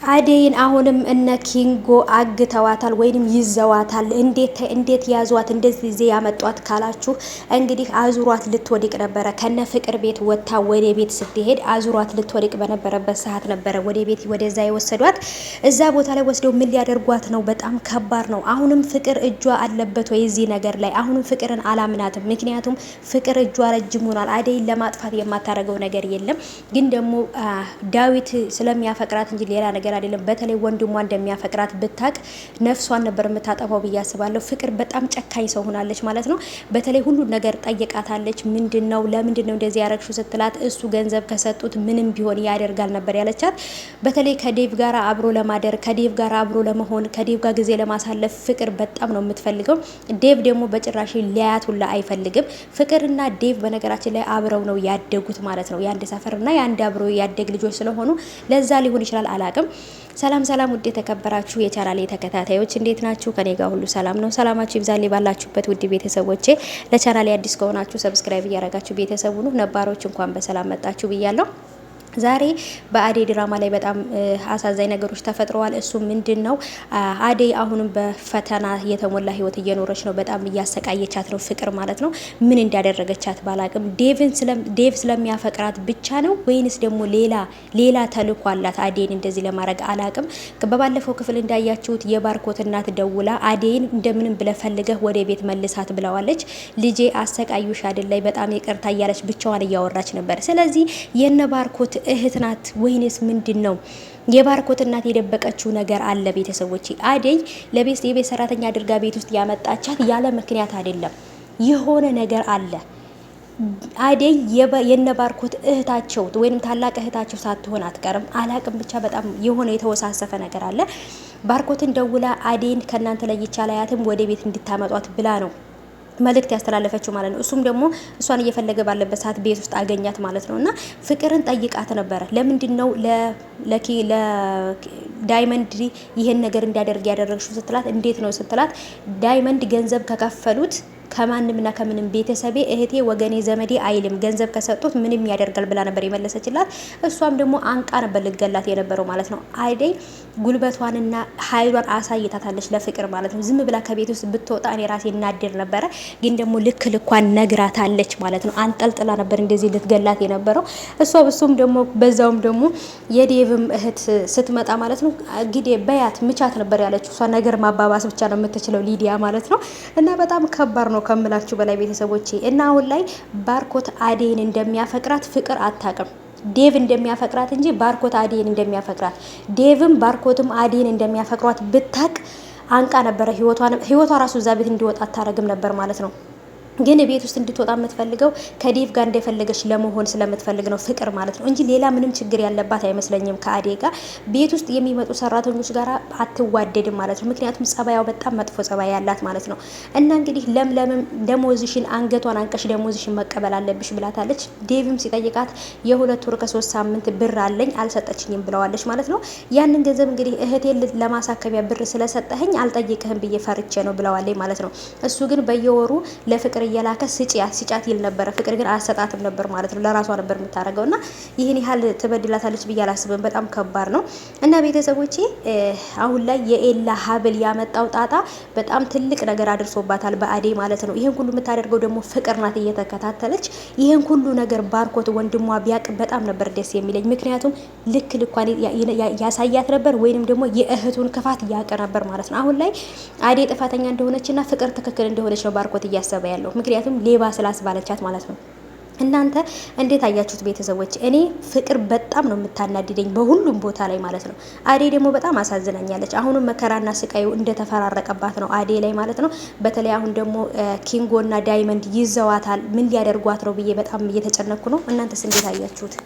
አደይን አሁንም እነ ኪንጎ አግተዋታል ወይንም ይዘዋታል። እንዴት ያዟት እንደዚህ ጊዜ ያመጧት ካላችሁ እንግዲህ አዙሯት ልትወድቅ ነበረ። ከነ ፍቅር ቤት ወጥታ ወደ ቤት ስትሄድ አዙሯት ልትወድቅ በነበረበት ሰዓት ነበረ ወደ ቤት ወደዛ የወሰዷት። እዛ ቦታ ላይ ወስደው ምን ሊያደርጓት ነው? በጣም ከባድ ነው። አሁንም ፍቅር እጇ አለበት ወይ እዚህ ነገር ላይ? አሁንም ፍቅርን አላምናትም። ምክንያቱም ፍቅር እጇ ረጅም ሆኗል። አደይን ለማጥፋት የማታረገው ነገር የለም። ግን ደግሞ ዳዊት ስለሚያፈቅራት እንጂ ሌላ ነገር አይደለም። በተለይ ወንድሟ እንደሚያፈቅራት ብታቅ ነፍሷን ነበር የምታጠፋው ብዬ አስባለሁ። ፍቅር በጣም ጨካኝ ሰው ሆናለች ማለት ነው። በተለይ ሁሉ ነገር ጠይቃታለች። ምንድነው ለምንድነው እንደዚህ ያረግሹ ስትላት እሱ ገንዘብ ከሰጡት ምንም ቢሆን ያደርጋል ነበር ያለቻት። በተለይ ከዴቭ ጋር አብሮ ለማደር ከዴቭ ጋር አብሮ ለመሆን ከዴቭ ጋር ጊዜ ለማሳለፍ ፍቅር በጣም ነው የምትፈልገው። ዴቭ ደግሞ በጭራሽ ሊያያት ሁላ አይፈልግም። ፍቅርና ዴቭ በነገራችን ላይ አብረው ነው ያደጉት ማለት ነው። የአንድ ሰፈርና የአንድ አብሮ ያደግ ልጆች ስለሆኑ ለዛ ሊሆን ይችላል አላቅም። ሰላም ሰላም፣ ውድ የተከበራችሁ የቻናሌ ተከታታዮች እንዴት ናችሁ? ከኔ ጋር ሁሉ ሰላም ነው። ሰላማችሁ ይብዛልኝ ባላችሁበት ውድ ቤተሰቦቼ። ለቻናሌ አዲስ ከሆናችሁ ሰብስክራይብ እያረጋችሁ ቤተሰቡ ነው። ነባሮች እንኳን በሰላም መጣችሁ ብያለሁ። ዛሬ በአደይ ድራማ ላይ በጣም አሳዛኝ ነገሮች ተፈጥረዋል። እሱ ምንድነው? አደይ አሁንም በፈተና የተሞላ ህይወት እየኖረች ነው። በጣም እያሰቃየቻት ነው ፍቅር ማለት ነው። ምን እንዳደረገቻት ባላቅም ዴቭ ስለሚያፈቅራት ብቻ ነው ወይንስ ደግሞ ሌላ ተልእኮ አላት አደይን እንደዚህ ለማድረግ አላቅም። በባለፈው ክፍል እንዳያችሁት የባርኮት እናት ደውላ አደይን እንደምንም ብለህ ፈልገህ ወደ ቤት መልሳት ብለዋለች። ልጄ አሰቃዩሽ አይደል ላይ በጣም ይቅርታ እያለች ብቻዋን እያወራች ነበር። ስለዚህ የነ ባርኮት እህት ናት ወይንስ ምንድነው? የባርኮት እናት የደበቀችው ነገር አለ። ቤተሰቦች አደይ የቤት ሰራተኛ አድርጋ ቤት ውስጥ ያመጣቻት ያለ ምክንያት አይደለም። የሆነ ነገር አለ። አደይ የነባርኮት እህታቸው ወይንም ታላቅ እህታቸው ሳትሆን አትቀርም። አላቅም ብቻ በጣም የሆነ የተወሳሰፈ ነገር አለ። ባርኮትን ደውላ አደይን ከናንተ ላይ ይቻላያትም ወደ ቤት እንድታመጧት ብላ ነው መልእክት ያስተላለፈችው ማለት ነው። እሱም ደግሞ እሷን እየፈለገ ባለበት ሰዓት ቤት ውስጥ አገኛት ማለት ነውና ፍቅርን ጠይቃት ነበረ። ለምንድነው ለዳይመንድ ይሄን ነገር እንዲያደርግ ያደረግሽው ስትላት፣ እንዴት ነው ስትላት፣ ዳይመንድ ገንዘብ ከከፈሉት ከማንምና ከምንም ቤተሰቤ እህቴ ወገኔ ዘመዴ አይልም፣ ገንዘብ ከሰጡት ምንም ያደርጋል ብላ ነበር የመለሰችላት። እሷም ደግሞ አንቃ ነበር ልገላት የነበረው ማለት ነው። አደይ ጉልበቷንና ኃይሏን አሳይታታለች ለፍቅር ማለት ነው። ዝም ብላ ከቤት ውስጥ ብትወጣ እኔ ራሴ እናደር ነበረ። ግን ደግሞ ልኳን ነግራታለች ማለት ነው። አንጠልጥላ ነበር እንደዚህ ልትገላት የነበረው እሱም ደግሞ በዛውም ደግሞ የዴቭም እህት ስትመጣ ማለት ነው እንግዲህ በያት ምቻት ነበር ያለችው። እሷ ነገር ማባባስ ብቻ ነው የምትችለው ሊዲያ ማለት ነው። እና በጣም ከባድ ነው ከምላችሁ በላይ ቤተሰቦቼ። እና አሁን ላይ ባርኮት አደይን እንደሚያፈቅራት ፍቅር አታውቅም። ዴቭ እንደሚያፈቅራት እንጂ ባርኮት አደይን እንደሚያፈቅራት ዴቭም ባርኮትም አደይን እንደሚያፈቅሯት ብታቅ አንቃ ነበረ ህይወቷ ራሱ እዛ ቤት እንዲወጣ አታረግም ነበር ማለት ነው። ግን ቤት ውስጥ እንድትወጣ የምትፈልገው ከዴቭ ጋር እንደፈለገች ለመሆን ስለምትፈልግ ነው ፍቅር ማለት ነው እንጂ ሌላ ምንም ችግር ያለባት አይመስለኝም። ከአደይ ጋር ቤት ውስጥ የሚመጡ ሰራተኞች ጋር አትዋደድም ማለት ነው። ምክንያቱም ጸባያው በጣም መጥፎ ጸባይ ያላት ማለት ነው። እና እንግዲህ ለምለምም ደሞዝሽን አንገቷን አንቀሽ ደሞዝሽን መቀበል አለብሽ ብላታለች። ዴቭም ሲጠይቃት የ2 ወር ከ3 ሳምንት ብር አለኝ አልሰጠችኝም ብለዋለች ማለት ነው። ያንን ገንዘብ እንግዲህ እህቴን ለማሳከቢያ ብር ስለሰጠኸኝ አልጠይቅህም ብዬ ፈርቼ ነው ብለዋለች ማለት ነው። እሱ ግን በየወሩ ለፍቅር እየላከ ስጫት ይል ነበር። ፍቅር ግን አሰጣትም ነበር ማለት ነው። ለራሷ ነበር የምታረገውና ይህን ያህል ትበድላታለች ብዬ አላስብም። በጣም ከባድ ነው። እና ቤተሰቦቼ አሁን ላይ የኤላ ሀብል ያመጣው ጣጣ በጣም ትልቅ ነገር አድርሶባታል በአደይ ማለት ነው። ይሄን ሁሉ የምታደርገው ደግሞ ፍቅር ናት እየተከታተለች። ይሄን ሁሉ ነገር ባርኮት ወንድሟ ቢያቅ በጣም ነበር ደስ የሚለኝ። ምክንያቱም ልኳን ያሳያት ነበር ወይንም ደግሞ የእህቱን ክፋት ያቀ ነበር ማለት ነው። አሁን ላይ አደይ ጥፋተኛ እንደሆነችና ፍቅር ትክክል እንደሆነች ነው ባርኮት እያሰበ ያለው። ምክንያቱም ሌባ ስላስባለቻት ማለት ነው። እናንተ እንዴት አያችሁት ቤተሰቦች? እኔ ፍቅር በጣም ነው የምታናድደኝ በሁሉም ቦታ ላይ ማለት ነው። አደይ ደግሞ በጣም አሳዝናኛለች። አሁንም መከራና ስቃዩ እንደተፈራረቀባት ነው አደይ ላይ ማለት ነው። በተለይ አሁን ደግሞ ኪንጎና ዳይመንድ ይዘዋታል። ምን ሊያደርጓት ነው ብዬ በጣም እየተጨነኩ ነው። እናንተስ እንዴት አያችሁት?